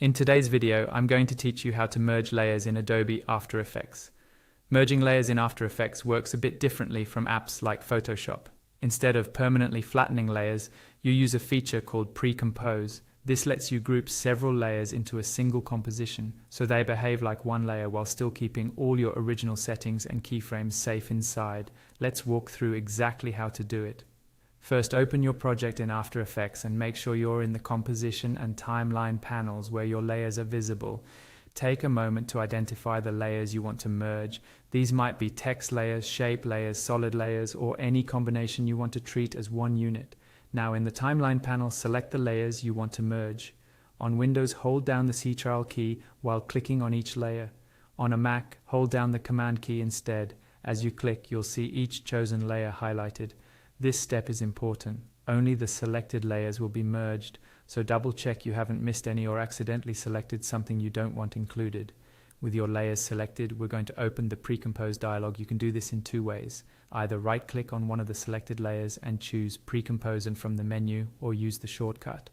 In today's video, I'm going to teach you how to merge layers in Adobe After Effects. Merging layers in After Effects works a bit differently from apps like Photoshop. Instead of permanently flattening layers, you use a feature called Pre-Compose. This lets you group several layers into a single composition, so they behave like one layer while still keeping all your original settings and keyframes safe inside. Let's walk through exactly how to do it. First, open your project in After Effects and make sure you're in the Composition and Timeline panels where your layers are visible. Take a moment to identify the layers you want to merge. These might be text layers, shape layers, solid layers, or any combination you want to treat as one unit. Now in the Timeline panel, select the layers you want to merge. On Windows, hold down the Ctrl key while clicking on each layer. On a Mac, hold down the Command key instead. As you click, you'll see each chosen layer highlighted. This step is important. Only the selected layers will be merged, so double check you haven't missed any or accidentally selected something you don't want included. With your layers selected, we're going to open the Pre-Compose dialog. You can do this in two ways. Either right-click on one of the selected layers and choose Pre-Compose and from the menu, or use the shortcut.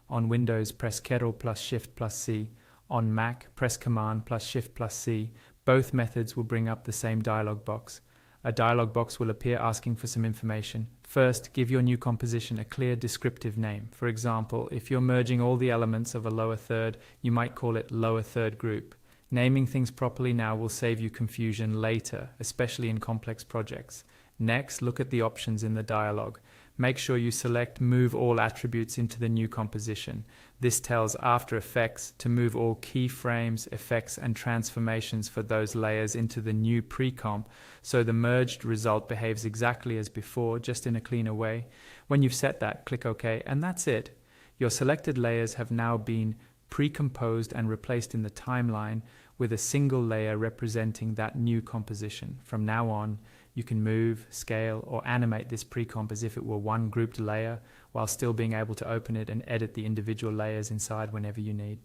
On Windows, press Ctrl plus Shift plus C. On Mac, press Command plus Shift plus C. Both methods will bring up the same dialog box. A dialog box will appear asking for some information. First, give your new composition a clear descriptive name. For example, if you're merging all the elements of a lower third, you might call it lower third group. Naming things properly now will save you confusion later, especially in complex projects. Next, look at the options in the dialog. Make sure you select Move All Attributes into the new composition. This tells After Effects to move all keyframes, effects, and transformations for those layers into the new pre-comp, so the merged result behaves exactly as before, just in a cleaner way. When you've set that, click OK, and that's it. Your selected layers have now been pre-composed and replaced in the timeline with a single layer representing that new composition. From now on, you can move, scale, or animate this pre-comp as if it were one grouped layer, while still being able to open it and edit the individual layers inside whenever you need.